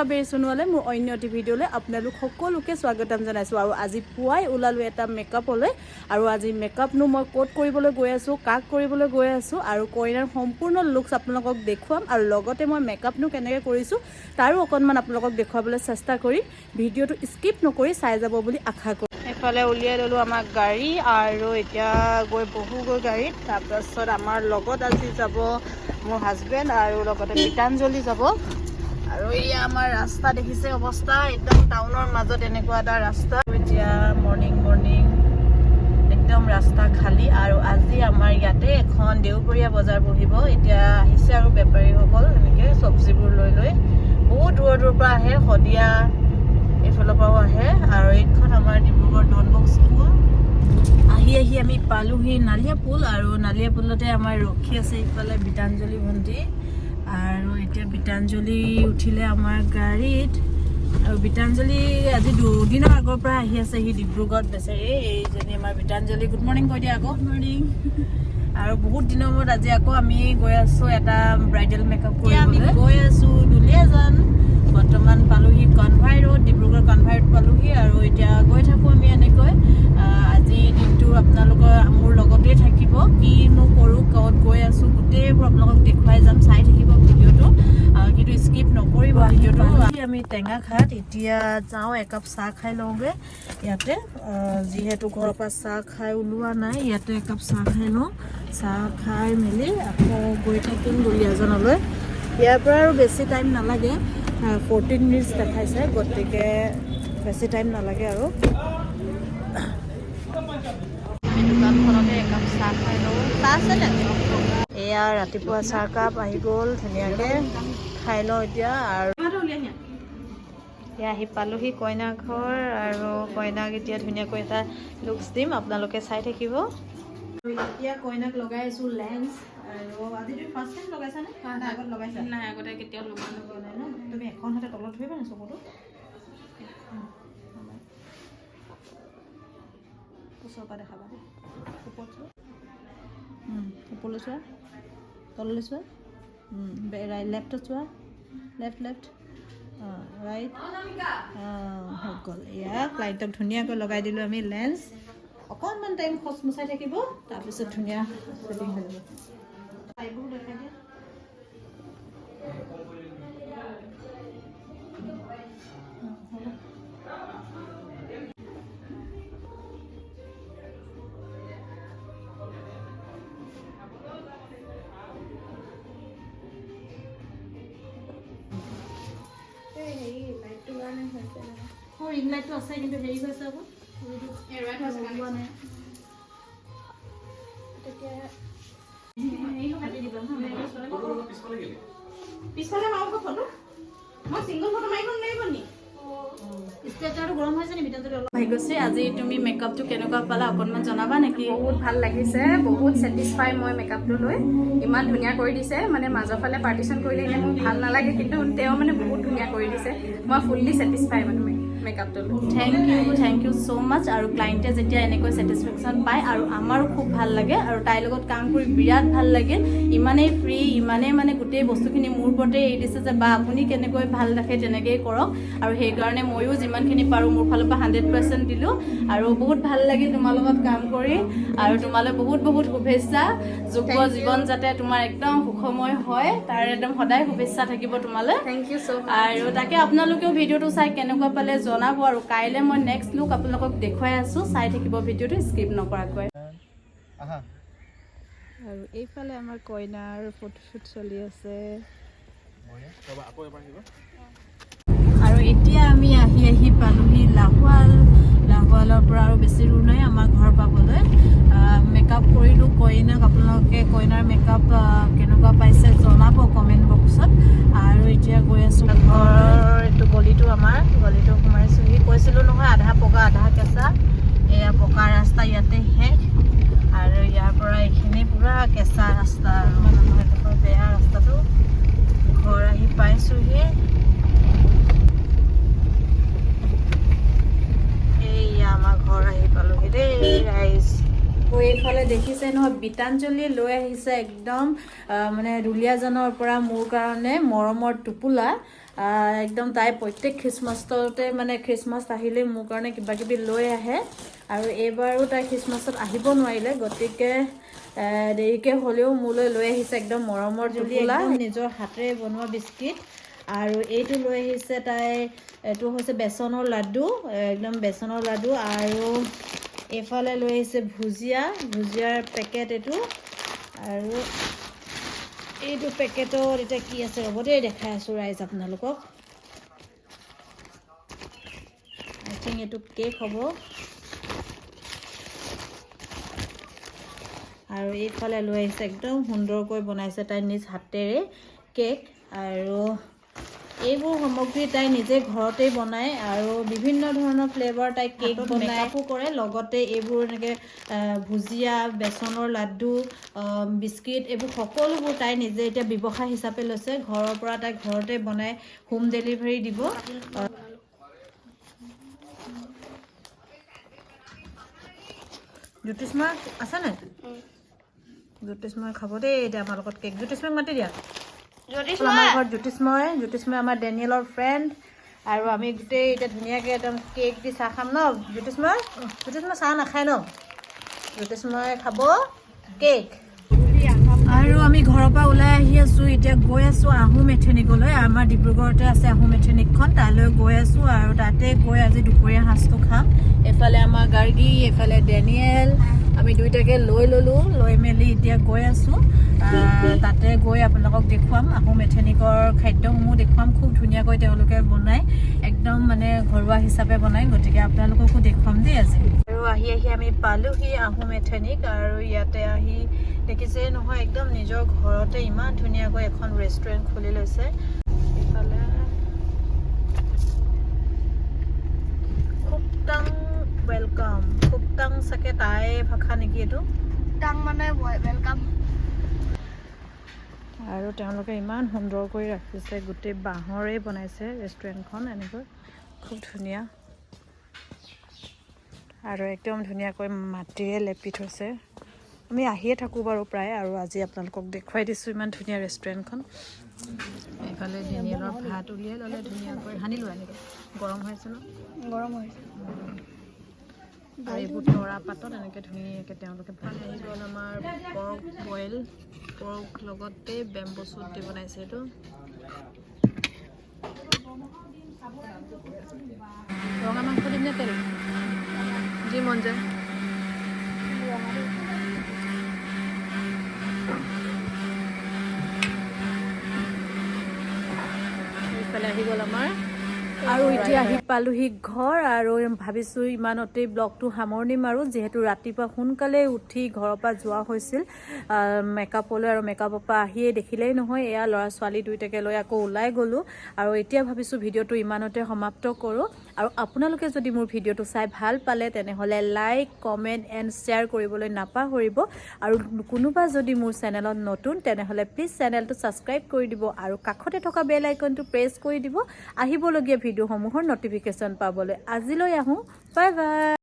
কাবেৰী সোণোৱালে মোৰ অন্য এটি ভিডিঅ'লৈ আপোনালোক সকলোকে স্বাগতম জনাইছোঁ। আৰু আজি পুৱাই ওলালোঁ এটা মেকআপলৈ। আৰু আজি মেকআপনো মই ক'ত কৰিবলৈ গৈ আছোঁ, কাক কৰিবলৈ গৈ আছোঁ, আৰু কইনাৰ সম্পূৰ্ণ লুকছ আপোনালোকক দেখুৱাম। আৰু লগতে মই মেকআপনো কেনেকৈ কৰিছোঁ তাৰো অকণমান আপোনালোকক দেখুৱাবলৈ চেষ্টা কৰিম। ভিডিঅ'টো স্কিপ নকৰি চাই যাব বুলি আশা কৰোঁ। এফালে উলিয়াই ল'লোঁ আমাৰ গাড়ী আৰু এতিয়া গৈ বহোগৈ গাড়ীত। তাৰপাছত আমাৰ লগত আজি যাব মোৰ হাজবেণ্ড আৰু লগতে গীতাঞ্জলি যাব। আৰু এয়া আমাৰ ৰাস্তা দেখিছে অৱস্থা, একদম টাউনৰ মাজত এনেকুৱা এটা ৰাস্তা। এতিয়া মৰ্ণিং একদম ৰাস্তা খালী। আৰু আজি আমাৰ ইয়াতে এখন দেওবৰীয়া বজাৰ বহিব। এতিয়া আহিছে আৰু বেপাৰীসকল এনেকৈ চব্জিবোৰ লৈ বহুত দূৰৰ পৰা আহে, শদিয়া এইফালৰ পৰাও আহে। আৰু এইখন আমাৰ ডিব্ৰুগড় ডনবস্ক স্কুল। আহি আমি পালোহি নালিয়া পুল। আৰু নালিয়া পুলতে আমাৰ ৰখি আছে ইফালে গীতাঞ্জলি ভণ্টি। আৰু এতিয়া গীতাঞ্জলি উঠিলে আমাৰ গাড়ীত। আৰু গীতাঞ্জলি আজি দুদিনৰ আগৰ পৰা আহি আছে সি ডিব্ৰুগড়ত বেচেৰি। এইজনী আমাৰ গীতাঞ্জলি, গুড মৰ্ণিং কৈ দিয়া আকৌ। Good morning. আৰু বহুত দিনৰ মূৰত আজি আকৌ আমি গৈ আছোঁ এটা ব্ৰাইডেল মেকআপ কৰিবলৈ। গৈ আছোঁ দুলীয়াজান। বৰ্তমান পালোহি convoy road, Dibrugarh convoy road পালোহি। আৰু এতিয়া গৈ থাকোঁ আমি এনেকৈ। আজি দিনটো আপোনালোকৰ মোৰ লগতেই থাকিব। কিনো কৰোঁ, ক'ত গৈ আছোঁ গোটেইবোৰ আপোনালোকক দেখুৱাই যাম, চাই থাকিব ভিডিঅ'টো, কিন্তু স্কিপ নকৰিব ভিডিঅ'টো। আমি টেঙাখাট এতিয়া যাওঁ, একাপ চাহ খাই লওঁগৈ ইয়াতে। যিহেতু ঘৰৰ পৰা চাহ খাই ওলোৱা নাই, ইয়াতে একাপ চাহ খাই লওঁ। চাহ খাই মেলি আকৌ গৈ থাকিম দুলীয়াজানলৈ। ইয়াৰ পৰা আৰু বেছি টাইম নালাগে, 14 মিনিটছ দেখাইছে, গতিকে বেছি টাইম নালাগে। আৰু আমি দোকানখনতে একাপ চাহ খাই লওঁ। চাহ আছেনে? এয়া ৰাতিপুৱা চাহকাপ আহি গ'ল, ধুনীয়াকৈ খাই লওঁ এতিয়া। আৰু এয়া আহি পালোহি কইনা ঘৰ। আৰু কইনাক এতিয়া ধুনীয়াকৈ এটা লুকছ দিম, আপোনালোকে চাই থাকিব। এতিয়া কইনাক লগাই আছোঁ লেন্স। আৰু আজি তুমি ফাৰ্ষ্ট টাইম লগাইছানে? আগত লগাইছা? নাই, আগতে কেতিয়াও লগোৱা নাই ন? তুমি এখন হাতে তলত ধৰিবা নে চকুটো? ওচৰৰ পৰা দেখাবা দেই। ওপৰত চোৱা, ওপৰলৈ চোৱা, তললৈ চোৱা, লেফ্টত চোৱা, লেফ্ট, ৰাইট। হৈ গ'ল। এয়া ক্লাইণ্টক ধুনীয়াকৈ লগাই দিলোঁ আমি লেন্স। অকণমান টাইম খচমচাই থাকিব, তাৰপিছত ধুনীয়া ছেটিং হৈ যাব। ঠাইবোৰ দেখাই দিয়া। ৰিং লাইটটো আছে, কিন্তু হেৰি হৈছে আকৌ লগোৱা নাই। পিছফালে মাৰো ফটো। মই চিংগল ফটো মাৰিব নোৱাৰিব নি? ষ্টেটাৰটো গৰম হৈছে নি? ভিতৰতে অলপ ভাগ্যশ্ৰী, আজি তুমি মেকআপটো কেনেকুৱা পালা অকণমান জনাবা নেকি? বহুত ভাল লাগিছে, বহুত ছেটিছফাই মই মেকআপটো লৈ। ইমান ধুনীয়া কৰি দিছে, মানে মাজৰ ফালে পাৰ্টিশ্যন কৰিলে এনেই মোৰ ভাল নালাগে, কিন্তু তেওঁ মানে বহুত ধুনীয়া কৰি দিছে। মই ফুল্লি ছেটিছফাই মানে মেকআপটো লৈ। থেংক ইউ ছ' মাছ। আৰু ক্লাইণ্টে যেতিয়া এনেকৈ ছেটিছফেকশ্যন পায় আৰু আমাৰো খুব ভাল লাগে। আৰু তাইৰ লগত কাম কৰি বিৰাট ভাল লাগে। ইমানেই ফ্ৰী, ইমানেই মানে গোটেই বস্তুখিনি মোৰ ওপৰতে এৰি দিছে যে বা আপুনি কেনেকৈ ভাল ৰাখে তেনেকেই কৰক। আৰু সেইকাৰণে ময়ো যিমানখিনি পাৰোঁ মোৰ ফালৰ পৰা 100% দিলোঁ। আৰু বহুত ভাল লাগিল তোমাৰ লগত কাম কৰি। আৰু তোমালৈ বহুত শুভেচ্ছা। যুৱ জীৱন যাতে তোমাৰ একদম সুখময় হয়, তাৰ একদম সদায় শুভেচ্ছা থাকিব তোমালৈ। থেংক ইউ ছ' মাছ। আৰু তাকে আপোনালোকেও ভিডিঅ'টো চাই কেনেকুৱা পালে জনাব। আৰু কাইলৈ মই নেক্সট লুক আপোনালোকক দেখুৱাই আছোঁ, চাই থাকিব ভিডিঅ'টো স্কিপ নকৰাকৈ। আৰু এইফালে আমাৰ কইনাৰ ফটোশ্বুট চলি আছে। আৰু এতিয়া আমি আহি পালোহি লাহোৱালৰ পৰা আৰু বেছি দূৰ নাই আমাৰ ঘৰ পাবলৈ। মেকআপ কৰিলোঁ কইনাক। আপোনালোকে কইনাৰ মেকআপ কেনেকুৱা পাইছে জনাব কমেণ্ট বক্সত। আৰু এতিয়া গৈ আছোঁ ঘৰৰ এইটো গলিটো, আমাৰ গলিটো সোমাইছোঁহি। কৈছিলোঁ নহয় আধা পকা আধা কেঁচা। এয়া পকা ৰাস্তা ইয়াতে শেষ। আৰু ইয়াৰ পৰা এইখিনি পূৰা কেঁচা ৰাস্তা। আৰু মানুহৰ বেয়া ৰাস্তাটো। ঘৰ আহি পাইছোঁহি। এইয়া আমাৰ ঘৰ আহি পালোহি দেই ৰাইজ। এইফালে দেখিছে নহয়, গীতাঞ্জলি লৈ আহিছে একদম মানে দুলীয়াজানৰ পৰা মোৰ কাৰণে মৰমৰ টোপোলা। একদম তাই প্ৰত্যেক খ্ৰীষ্টমাছতে মানে খ্ৰীষ্টমাছ আহিলে মোৰ কাৰণে কিবা কিবি লৈ আহে আৰু এইবাৰো তাই খ্ৰীষ্টমাছত আহিব নোৱাৰিলে গতিকে দেৰিকৈ হ'লেও মোলৈ লৈ আহিছে একদম মৰমৰ টোপোলা নিজৰ হাতেৰে বনোৱা বিস্কিট আৰু এইটো লৈ আহিছে তাই এইটো হৈছে বেচনৰ লাডু একদম বেচনৰ লাডু আৰু এইফালে লৈ আহিছে ভুজিয়াৰ পেকেট এইটো আৰু এইটো পেকেটত এতিয়া কি আছে ৰ'ব দেই দেখাই আছোঁ ৰাইজ আপোনালোকক আই থিংক এইটো কেক হ'ব আৰু এইফালে লৈ আহিছে একদম সুন্দৰকৈ বনাইছে তাই নিজ হাতেৰে কেক আৰু এইবোৰ সামগ্ৰী তাই নিজে ঘৰতেই বনায় আৰু বিভিন্ন ধৰণৰ ফ্লেভাৰ তাই কেক মেকআপো কৰে লগতে এইবোৰ এনেকৈ ভুজিয়া বেচনৰ লাডু বিস্কিট এইবোৰ সকলোবোৰ তাই নিজে এতিয়া ব্যৱসায় হিচাপে লৈছে ঘৰৰ পৰা তাই ঘৰতে বনাই হোম ডেলিভাৰী দিব জ্যোতিস্মা আছে নাই জ্যোতিস্ময় খাব দেই এতিয়া আমাৰ লগত কেক জ্যোতিস্ময়ক মাতি দিয়া আমাৰ ঘৰত জ্যোতিস্ময় আমাৰ ডেনিয়েলৰ ফ্ৰেণ্ড আৰু আমি গোটেই এতিয়া ধুনীয়াকৈ একদম কেক দি চাহ খাম ন জ্যোতিস্ময় চাহ নাখায় ন জ্যোতিস্ময় খাব কেক আৰু আমি ঘৰৰ পৰা ওলাই আহি আছোঁ এতিয়া গৈ আছোঁ আহোম এথেনিকলৈ আমাৰ ডিব্ৰুগড়তে আছে আহোম এথেনিকখন তালৈ গৈ আছোঁ আৰু তাতে গৈ আজি দুপৰীয়া সাঁজটো খাম এইফালে আমাৰ গাৰ্গী এইফালে ডেনিয়েল আমি দুইটাকে লৈ মেলি এতিয়া গৈ আছোঁ তাতে গৈ আপোনালোকক দেখুৱাম আহোম এথেনিকৰ খাদ্যসমূহ দেখুৱাম খুব ধুনীয়াকৈ তেওঁলোকে বনায় একদম মানে ঘৰুৱা হিচাপে বনায় গতিকে আপোনালোককো দেখুৱাম দেই আজি আৰু আহি আমি পালোহি আহোম এথেনিক আৰু ইয়াতে আহি দেখিছে নহয় একদম নিজৰ ঘৰতে ইমান ধুনীয়াকৈ এখন ৰেষ্টুৰেণ্ট খুলি লৈছে এইফালে খুবটাং ৱেলকাম খুবটাং চাগে তাই ভাষা নেকি এইটো টাং মানে ৱেলকাম আৰু তেওঁলোকে ইমান সুন্দৰকৈ ৰাখিছে গোটেই বাঁহৰে বনাইছে ৰেষ্টুৰেণ্টখন এনেকৈ খুব ধুনীয়া আৰু একদম ধুনীয়াকৈ মাটিৰে লেপি থৈছে আমি আহিয়ে থাকোঁ বাৰু প্ৰায় আৰু আজি আপোনালোকক দেখুৱাই দিছোঁ ইমান ধুনীয়া ৰেষ্টুৰেণ্টখন এইফালে ডেনিয়েলৰ ভাত উলিয়াই ল'লে ধুনীয়াকৈ সানি লোৱা এনেকৈ গৰম হৈ আছে ন গৰম হৈছে আৰু এইবোৰ তৰা পাতত এনেকৈ ধুনীয়াকৈ তেওঁলোকে ভাত আহি গ'ল আমাৰ পৰ্ক বইল পৰ্ক লগতে বেম্বো চুট দি বনাইছে এইটো ৰঙা মাংস দিম নে তেল যি মন যায় এইফালে আহি গ'ল আমাৰ আৰু এতিয়া আহি পালোহি ঘৰ আৰু ভাবিছোঁ ইমানতেই ব্লগটো সামৰণি মাৰোঁ যিহেতু ৰাতিপুৱা সোনকালে উঠি ঘৰৰ পৰা যোৱা হৈছিল মেকআপলৈ আৰু মেকআপৰ পৰা আহিয়ে দেখিলেই নহয় এয়া ল'ৰা ছোৱালী দুইটাকে লৈ আকৌ ওলাই গ'লোঁ আৰু এতিয়া ভাবিছোঁ ভিডিঅ'টো ইমানতে সমাপ্ত কৰোঁ আৰু আপোনালোকে যদি মোৰ ভিডিঅ'টো চাই ভাল পালে তেনেহ'লে লাইক কমেণ্ট এণ্ড শ্বেয়াৰ কৰিবলৈ নাপাহৰিব আৰু কোনোবা যদি মোৰ চেনেলত নতুন তেনেহ'লে প্লিজ চেনেলটো ছাবস্ক্ৰাইব কৰি দিব আৰু কাষতে থকা বেল আইকনটো প্ৰেছ কৰি দিব আহিবলগীয়া ভিডিঅ'সমূহৰ ন'টিফিকেশ্যন পাবলৈ আজিলৈ আহোঁ বাই বাই